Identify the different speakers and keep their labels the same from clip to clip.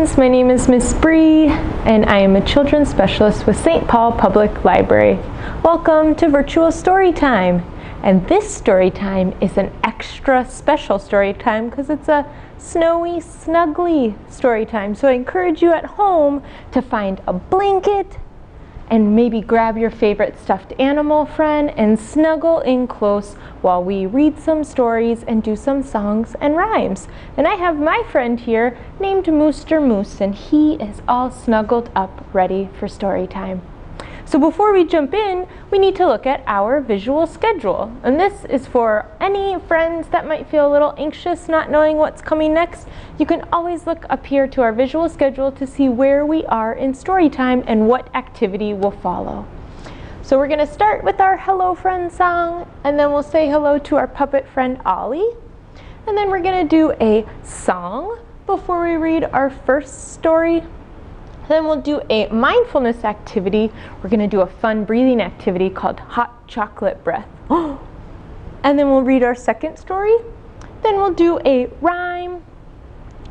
Speaker 1: friends, my name is Miss Bri, and I am a children's specialist with St. Paul Public Library. Welcome to Virtual Storytime. And this story time is an extra special story time because it's a snowy, snuggly story time. So I encourage you at home to find a blanket and maybe grab your favorite stuffed animal friend and snuggle in close while we read some stories and do some songs and rhymes. And I have my friend here named Mooster Moose, and he is all snuggled up ready for story time. So before we jump in, we need to look at our visual schedule. And this is for any friends that might feel a little anxious not knowing what's coming next. You can always look up here to our visual schedule to see where we are in story time and what activity will follow. So we're going to start with our Hello Friend song, and then we'll say hello to our puppet friend Ollie. And then we're going to do a song before we read our first story. Then we'll do a mindfulness activity. We're going to do a fun breathing activity called hot chocolate breath. And then we'll read our second story. Then we'll do a rhyme.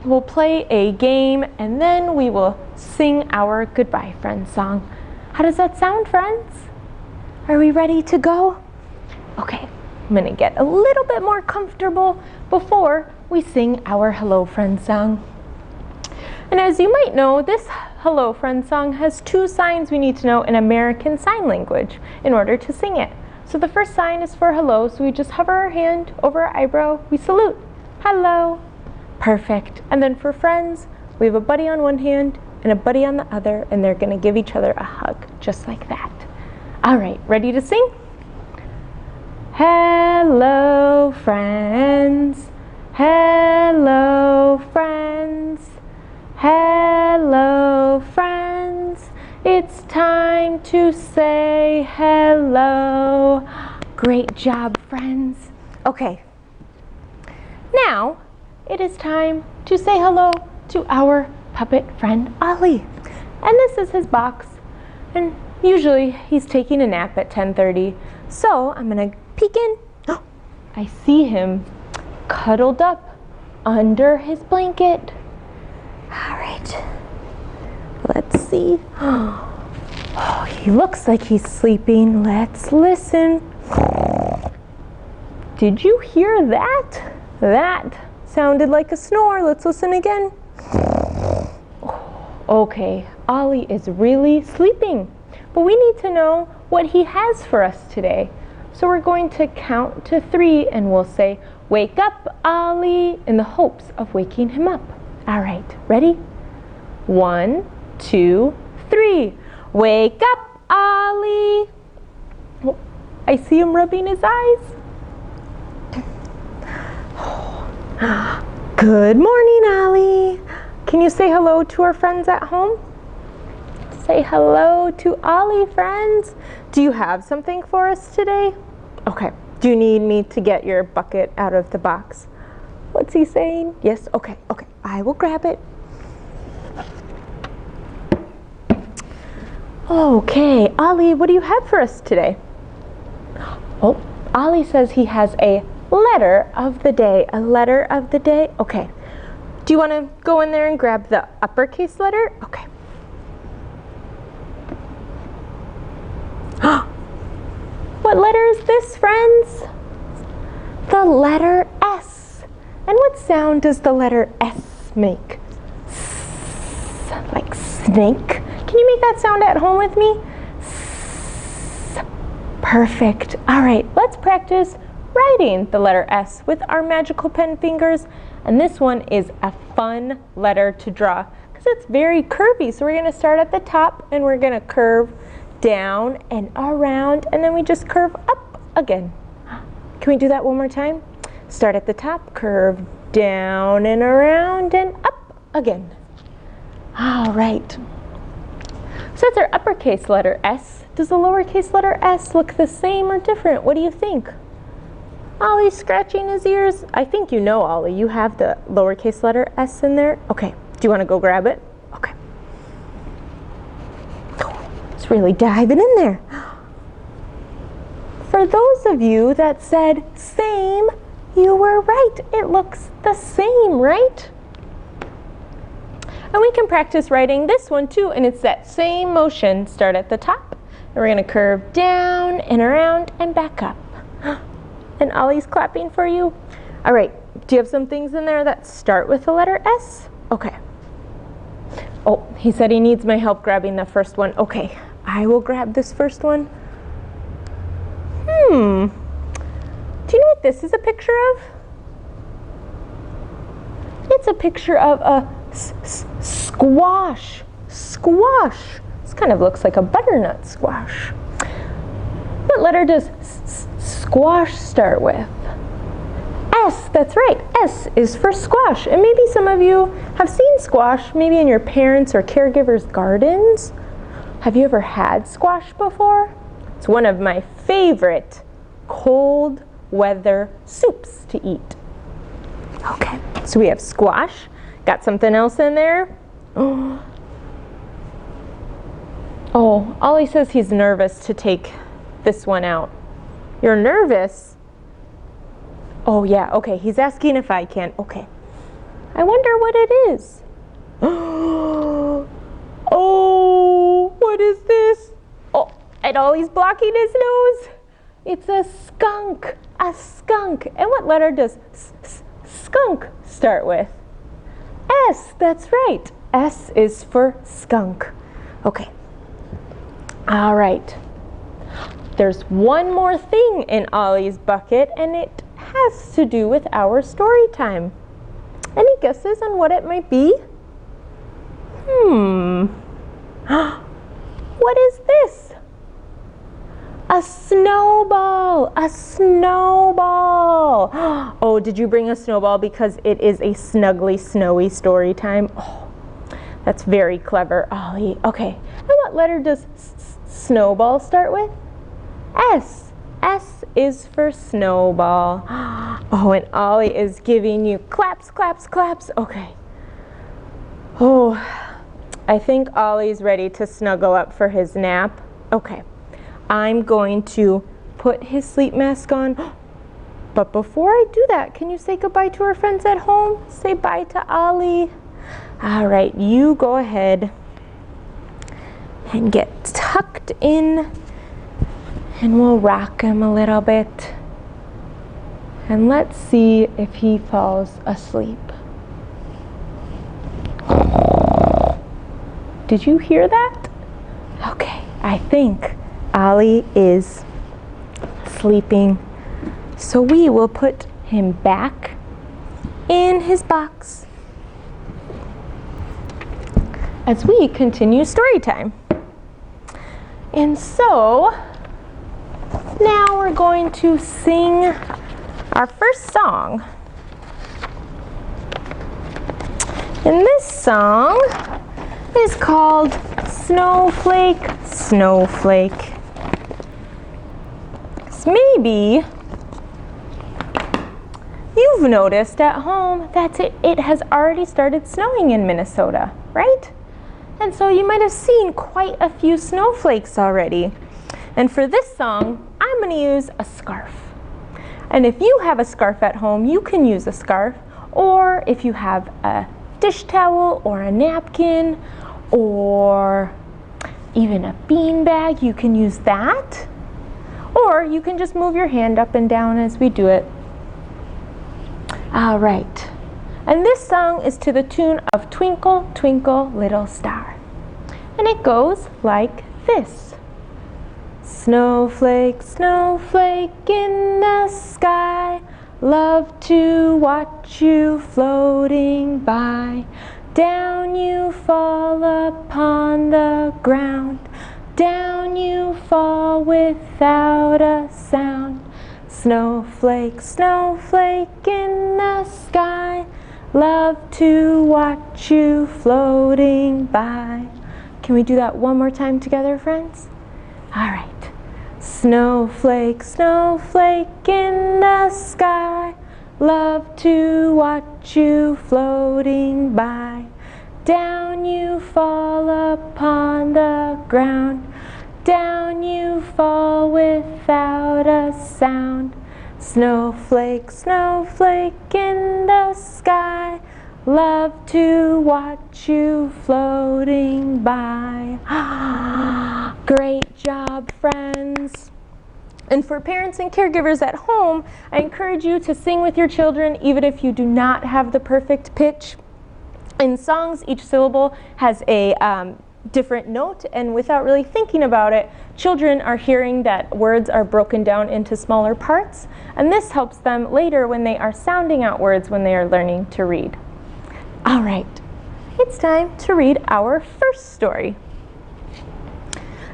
Speaker 1: We'll play a game, and then we will sing our Goodbye Friends song. How does that sound, friends? Are we ready to go? Okay, I'm going to get a little bit more comfortable before we sing our Hello Friends song. And as you might know, this Hello Friend song has two signs we need to know in American Sign Language in order to sing it. So the first sign is for hello, so we just hover our hand over our eyebrow, we salute. Hello. Perfect. And then for friends, we have a buddy on one hand and a buddy on the other, and they're going to give each other a hug, just like that. All right, ready to sing? Hello, friends. Hello, friends. Hello, friends, it's time to say hello. Great job, friends. Okay, now it is time to say hello to our puppet friend Ollie. And this is his box, and usually he's taking a nap at 10:30. So I'm gonna peek in. Oh, I see him cuddled up under his blanket. All right, let's see. Oh, he looks like he's sleeping. Let's listen. Did you hear that? That sounded like a snore. Let's listen again. Okay, Ollie is really sleeping, but we need to know what he has for us today. So we're going to count to 3 and we'll say, "Wake up, Ollie," in the hopes of waking him up. All right, ready? 1, 2, 3. Wake up, Ollie. Oh, I see him rubbing his eyes. Good morning, Ollie. Can you say hello to our friends at home? Say hello to Ollie, friends. Do you have something for us today? Okay. Do you need me to get your bucket out of the box? What's he saying? Yes, okay. I will grab it. Okay, Ollie, what do you have for us today? Oh, Ollie says he has a letter of the day. A letter of the day? Okay. Do you want to go in there and grab the uppercase letter? Okay. What letter is this, friends? The letter S. And what sound does the letter S make? S, like snake. Can you make that sound at home with me? S. Perfect. All right, let's practice writing the letter S with our magical pen fingers. And this one is a fun letter to draw because it's very curvy. So we're going to start at the top and we're going to curve down and around, and then we just curve up again. Can we do that one more time? Start at the top, curve down and around and up again. All right. So that's our uppercase letter S. Does the lowercase letter S look the same or different? What do you think? Ollie's scratching his ears. I think you know, Ollie, you have the lowercase letter S in there. Okay, do you want to go grab it? Okay. It's really diving in there. For those of you that said same, you were right. It looks the same, right? And we can practice writing this one too, and it's that same motion. Start at the top, and we're going to curve down and around and back up. And Ollie's clapping for you. All right, do you have some things in there that start with the letter S? Okay. Oh, he said he needs my help grabbing the first one. Okay, I will grab this first one. Do you know what this is a picture of? It's a picture of a squash. Squash. This kind of looks like a butternut squash. What letter does squash start with? S, that's right. S is for squash. And maybe some of you have seen squash, maybe in your parents' or caregivers' gardens. Have you ever had squash before? It's one of my favorite cold weather soups to eat. Okay, so we have squash. Got something else in there? Oh, Ollie says he's nervous to take this one out. You're nervous? Oh yeah, okay, he's asking if I can. Okay. I wonder what it is. Oh, what is this? Oh, and Ollie's blocking his nose. It's a skunk. A skunk. And what letter does skunk start with? S, that's right. S is for skunk. Okay. All right. There's one more thing in Ollie's bucket, and it has to do with our story time. Any guesses on what it might be? What is this? A snowball. A snowball. Oh, did you bring a snowball because it is a snuggly, snowy story time? Oh, that's very clever, Ollie. Okay, and what letter does snowball start with? S. S is for snowball. Oh, and Ollie is giving you claps, claps, claps. Okay. Oh, I think Ollie's ready to snuggle up for his nap. Okay. I'm going to put his sleep mask on. But before I do that, can you say goodbye to our friends at home? Say bye to Ollie. All right, you go ahead and get tucked in, and we'll rock him a little bit. And let's see if he falls asleep. Did you hear that? Okay, I think Ollie is sleeping. So we will put him back in his box as we continue story time. And so now we're going to sing our first song. And this song is called Snowflake, Snowflake. So maybe you've noticed at home that it has already started snowing in Minnesota, right? And so you might have seen quite a few snowflakes already. And for this song, I'm going to use a scarf. And if you have a scarf at home, you can use a scarf. Or if you have a dish towel or a napkin or even a bean bag, you can use that. Or you can just move your hand up and down as we do it. All right. And this song is to the tune of Twinkle, Twinkle, Little Star. And it goes like this. Snowflake, snowflake in the sky, love to watch you floating by. Down you fall upon the ground, down you fall without a sound. Snowflake, snowflake in the sky, love to watch you floating by. Can we do that one more time together, friends? All right. Snowflake, snowflake in the sky, love to watch you floating by. Down you fall upon the ground, down you fall without a sound. Snowflake, snowflake in the sky, love to watch you floating by. Great job, friends. And for parents and caregivers at home, I encourage you to sing with your children even if you do not have the perfect pitch. In songs, each syllable has a different note, and without really thinking about it, children are hearing that words are broken down into smaller parts, and this helps them later when they are sounding out words when they are learning to read. All right, it's time to read our first story.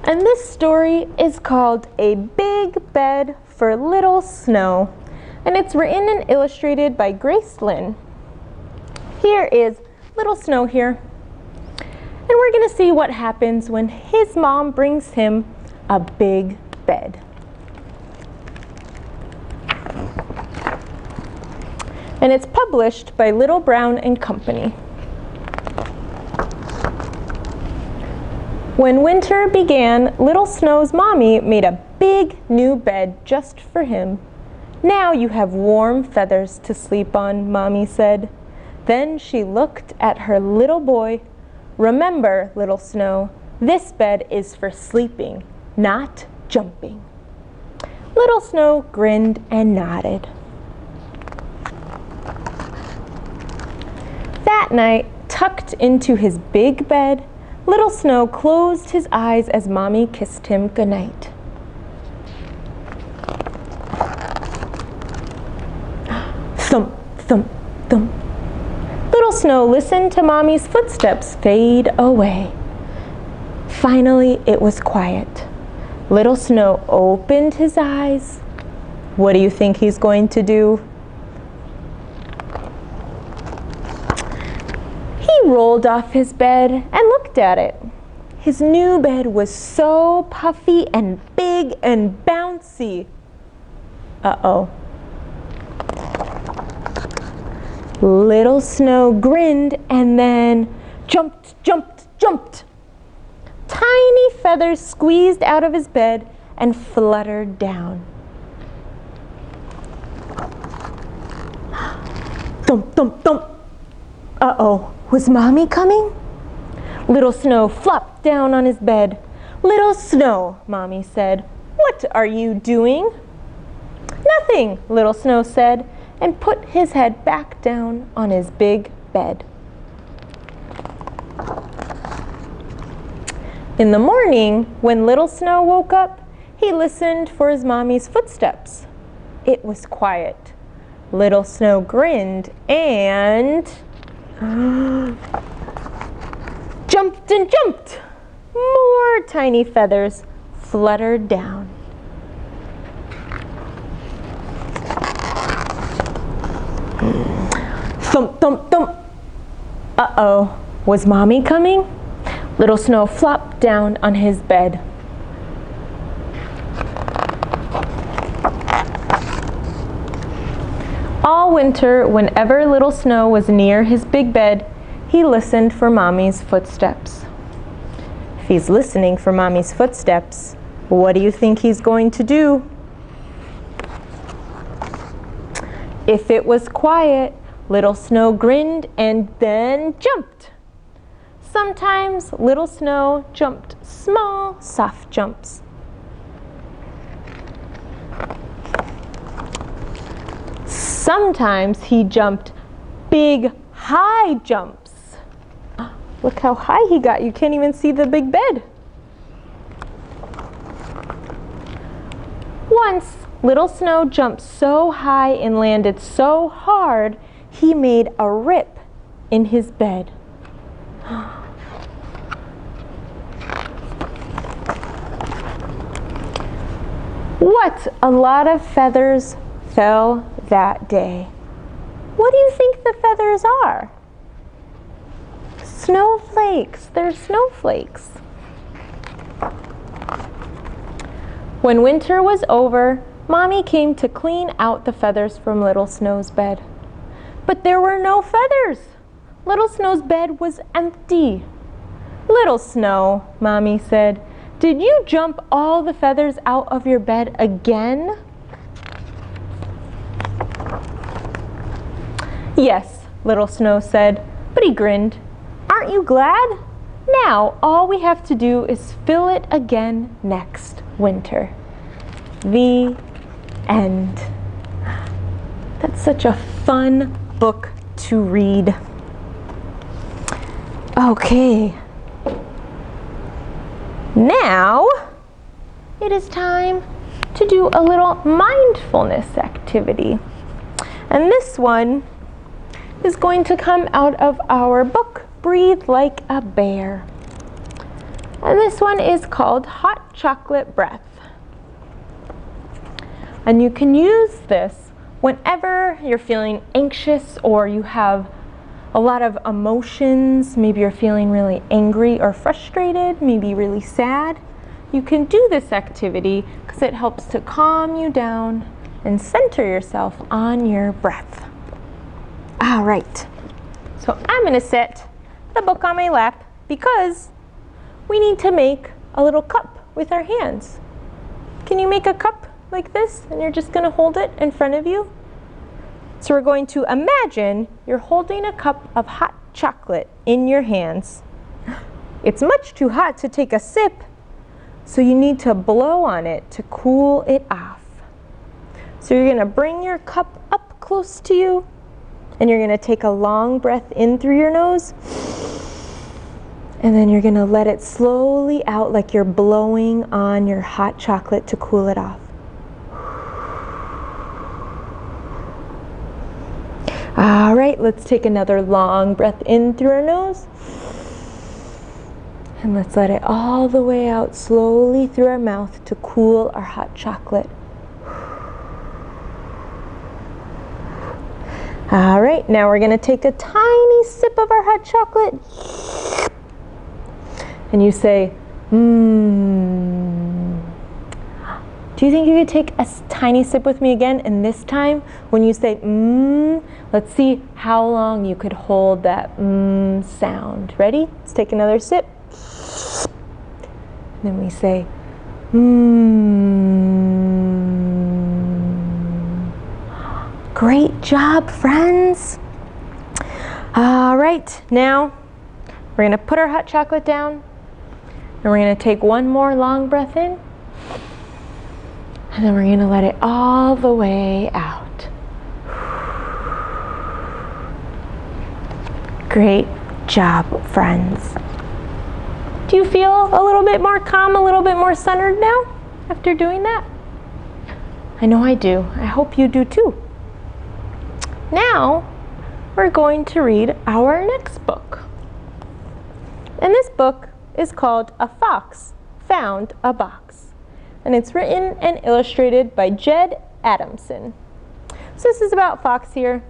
Speaker 1: And this story is called A Big Bed for Little Snow, and it's written and illustrated by Grace Lynn. Here is Little Snow here. And we're going to see what happens when his mom brings him a big bed. And it's published by Little Brown and Company. When winter began, Little Snow's mommy made a big new bed just for him. Now you have warm feathers to sleep on, Mommy said. Then she looked at her little boy. Remember, Little Snow, this bed is for sleeping, not jumping. Little Snow grinned and nodded. That night, tucked into his big bed, Little Snow closed his eyes as Mommy kissed him goodnight. Thump, thump, thump. Little Snow listened to Mommy's footsteps fade away. Finally, it was quiet. Little Snow opened his eyes. What do you think he's going to do? He rolled off his bed and looked at it. His new bed was so puffy and big and bouncy. Uh-oh. Little Snow grinned and then jumped, jumped, jumped. Tiny feathers squeezed out of his bed and fluttered down. Thump, thump, thump. Uh-oh, was Mommy coming? Little Snow flopped down on his bed. Little Snow, Mommy said, what are you doing? Nothing, Little Snow said, and put his head back down on his big bed. In the morning, when Little Snow woke up, he listened for his mommy's footsteps. It was quiet. Little Snow grinned and jumped and jumped. More tiny feathers fluttered down. Thump, thump, thump. Uh-oh, was Mommy coming? Little Snow flopped down on his bed. All winter, whenever Little Snow was near his big bed, he listened for Mommy's footsteps. If he's listening for Mommy's footsteps, what do you think he's going to do? If it was quiet, Little Snow grinned and then jumped. Sometimes Little Snow jumped small, soft jumps. Sometimes he jumped big, high jumps. Look how high he got. You can't even see the big bed. Once, Little Snow jumped so high and landed so hard, he made a rip in his bed. What a lot of feathers fell that day. What do you think the feathers are? Snowflakes. They're snowflakes. When winter was over, Mommy came to clean out the feathers from Little Snow's bed. But there were no feathers. Little Snow's bed was empty. Little Snow, Mommy said, did you jump all the feathers out of your bed again? Yes, Little Snow said, but he grinned. Aren't you glad? Now all we have to do is fill it again next winter. The end. That's such a fun book to read. Okay. Now it is time to do a little mindfulness activity. And this one is going to come out of our book, Breathe Like a Bear. And this one is called Hot Chocolate Breath. And you can use this whenever you're feeling anxious or you have a lot of emotions. Maybe you're feeling really angry or frustrated, maybe really sad. You can do this activity because it helps to calm you down and center yourself on your breath. All right, so I'm going to set the book on my lap because we need to make a little cup with our hands. Can you make a cup like this? And you're just going to hold it in front of you. So we're going to imagine you're holding a cup of hot chocolate in your hands. It's much too hot to take a sip, so you need to blow on it to cool it off. So you're going to bring your cup up close to you, and you're going to take a long breath in through your nose, and then you're going to let it slowly out like you're blowing on your hot chocolate to cool it off. All right, let's take another long breath in through our nose. And let's let it all the way out slowly through our mouth to cool our hot chocolate. All right, now we're gonna take a tiny sip of our hot chocolate. And you say, Do you think you could take a tiny sip with me again? And this time, when you say let's see how long you could hold that sound. Ready? Let's take another sip. And then we say Great job, friends. All right, now we're gonna put our hot chocolate down and we're gonna take one more long breath in. And then we're going to let it all the way out. Great job, friends. Do you feel a little bit more calm, a little bit more centered now after doing that? I know I do. I hope you do too. Now, we're going to read our next book. And this book is called A Fox Found a Box. And it's written and illustrated by Ged Adamson. So this is about Fox here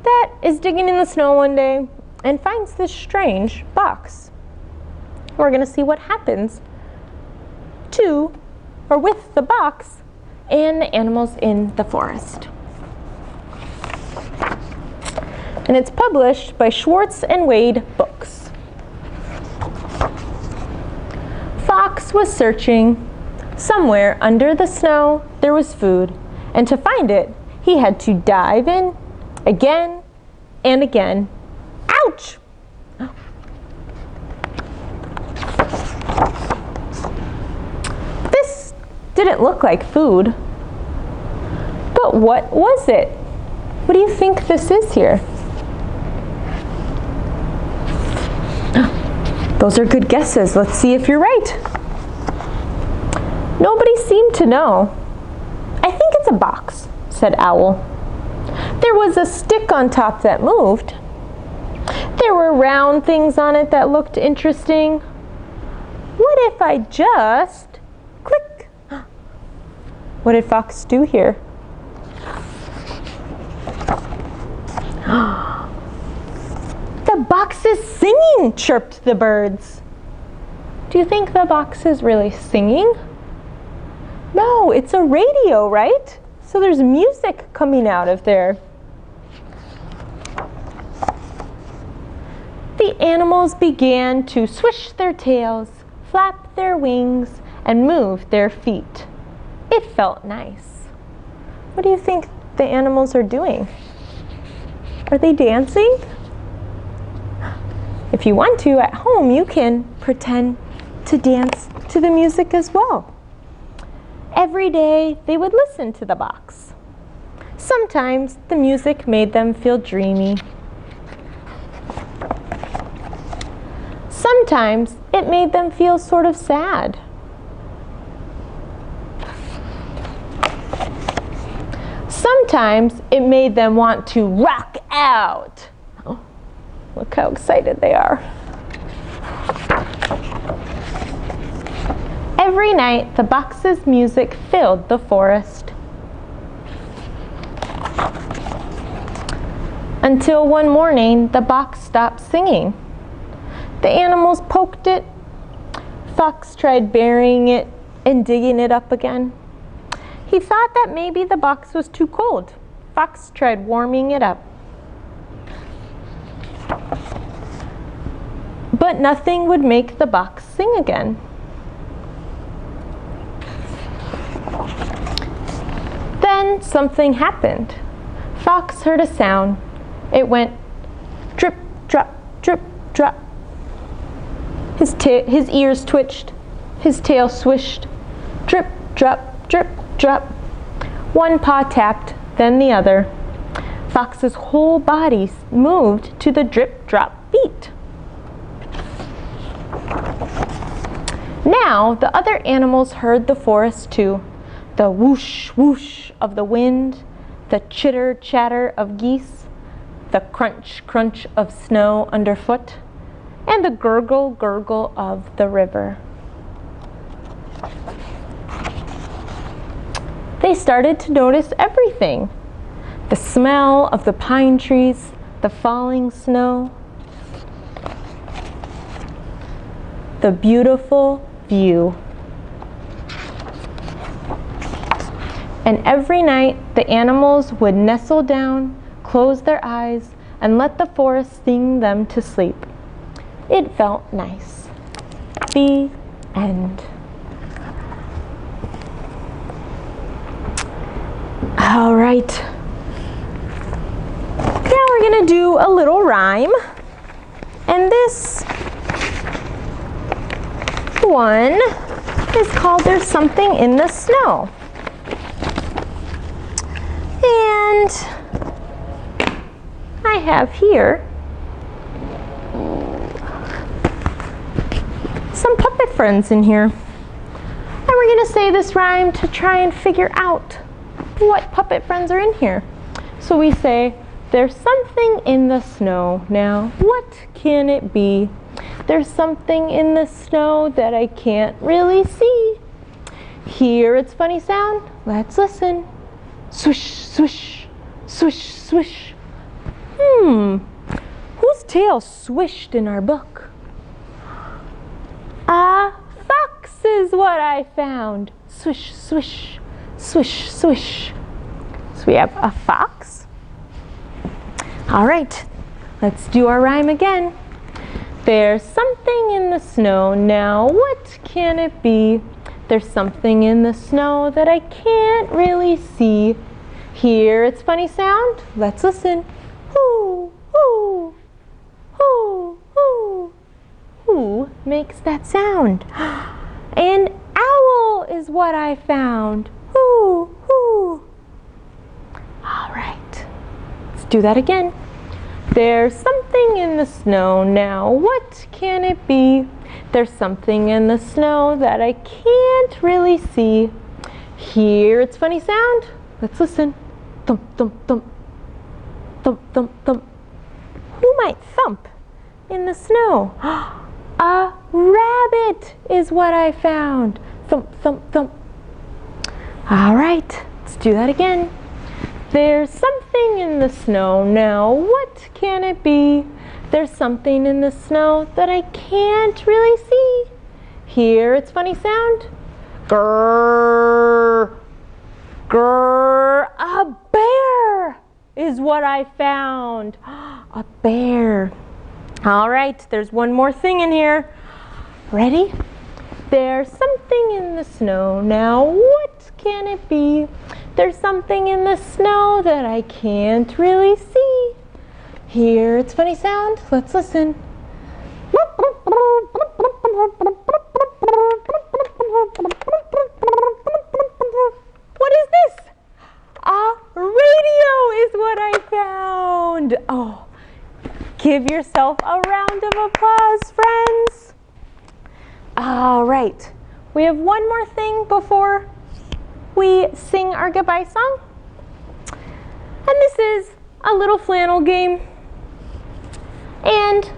Speaker 1: that is digging in the snow one day and finds this strange box. We're going to see what happens to or with the box and the animals in the forest. And it's published by Schwartz and Wade Books. Fox was searching. Somewhere under the snow there was food, and to find it he had to dive in again and again. Ouch! This didn't look like food. But what was it? What do you think this is here? Those are good guesses. Let's see if you're right. Nobody seemed to know. I think it's a box, said Owl. There was a stick on top that moved. There were round things on it that looked interesting. What if I just click? What did Fox do here? The box is singing, chirped the birds. Do you think the box is really singing? No, it's a radio, right? So there's music coming out of there. The animals began to swish their tails, flap their wings, and move their feet. It felt nice. What do you think the animals are doing? Are they dancing? If you want to, at home, you can pretend to dance to the music as well. Every day, they would listen to the box. Sometimes the music made them feel dreamy. Sometimes it made them feel sort of sad. Sometimes it made them want to rock out. Oh, look how excited they are. Every night, the box's music filled the forest. Until one morning, the box stopped singing. The animals poked it. Fox tried burying it and digging it up again. He thought that maybe the box was too cold. Fox tried warming it up. But nothing would make the box sing again. Then something happened. Fox heard a sound. It went drip, drop, drip, drop. His ears twitched. His tail swished. Drip, drop, drip, drop. One paw tapped, then the other. Fox's whole body moved to the drip-drop beat. Now the other animals heard the forest too. The whoosh, whoosh of the wind, the chitter, chatter of geese, the crunch, crunch of snow underfoot, and the gurgle, gurgle of the river. They started to notice everything. The smell of the pine trees, the falling snow, the beautiful view. And every night, the animals would nestle down, close their eyes, and let the forest sing them to sleep. It felt nice. The end. All right. Now we're going to do a little rhyme. And this one is called There's Something in the Snow. And I have here some puppet friends in here. And we're going to say this rhyme to try and figure out what puppet friends are in here. So we say, there's something in the snow. Now, what can it be? There's something in the snow that I can't really see. Hear its funny sound? Let's listen. Swish, swish, swish, swish. Whose tail swished in our book? A fox is what I found. Swish, swish, swish, swish. So we have a fox. All right, let's do our rhyme again. There's something in the snow. Now, what can it be? There's something in the snow that I can't really see. Hear its funny sound? Let's listen. Hoo, hoo, hoo, hoo. Who makes that sound? An owl is what I found. Hoo, hoo. All right, let's do that again. There's something in the snow. Now, what can it be? There's something in the snow that I can't really see. Hear its funny sound? Let's listen. Thump, thump, thump. Thump, thump, thump. Who might thump in the snow? A rabbit is what I found. Thump, thump, thump. All right, let's do that again. There's something in the snow. Now, what can it be? There's something in the snow that I can't really see. Hear its funny sound? Grrr, grrr. A bear is what I found. A bear. All right, there's one more thing in here. Ready? There's something in the snow. Now, what can it be? There's something in the snow that I can't really see. Hear its funny sound? Let's listen. What is this? A radio is what I found. Oh, give yourself a round of applause, friends. All right, we have one more thing before we sing our goodbye song. And this is a little flannel game. And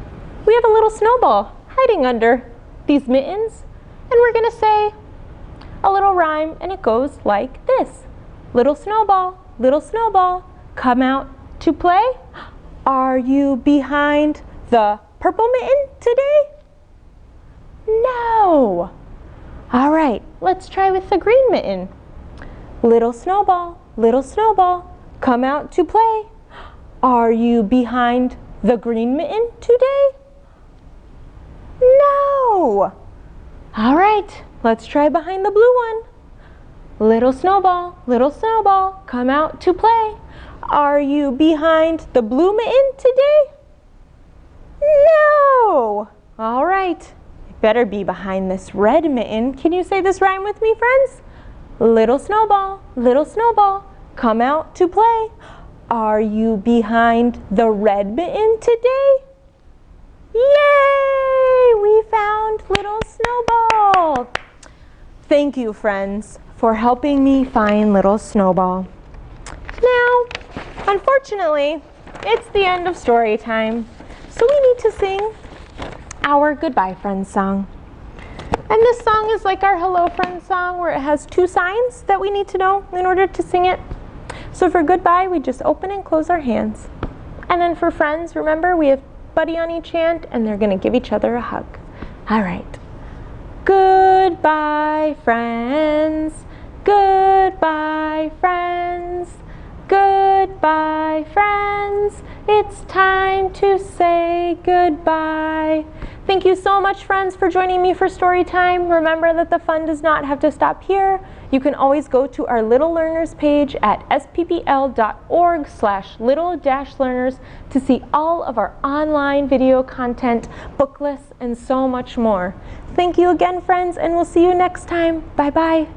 Speaker 1: we have a little snowball hiding under these mittens. And we're gonna say a little rhyme, and it goes like this. Little snowball, come out to play. Are you behind the purple mitten today? No. All right, let's try with the green mitten. Little snowball, come out to play. Are you behind the green mitten today? No. All right, let's try behind the blue one. Little snowball, come out to play. Are you behind the blue mitten today? No. All right, you better be behind this red mitten. Can you say this rhyme with me, friends? Little snowball, come out to play. Are you behind the red mitten today? Yay! We found Little Snowball. Thank you, friends, for helping me find Little Snowball. Now, unfortunately, it's the end of story time, so we need to sing our Goodbye Friends song. And this song is like our Hello Friends song, where it has two signs that we need to know in order to sing it. So for goodbye, we just open and close our hands. And then for friends, remember, we have buddy on each hand, and they're gonna give each other a hug. All right. Goodbye, friends. Goodbye, friends. Goodbye, friends. It's time to say goodbye. Thank you so much, friends, for joining me for story time. Remember that the fun does not have to stop here. You can always go to our Little Learners page at sppl.org/little-learners to see all of our online video content, book lists, and so much more. Thank you again, friends, and we'll see you next time. Bye-bye.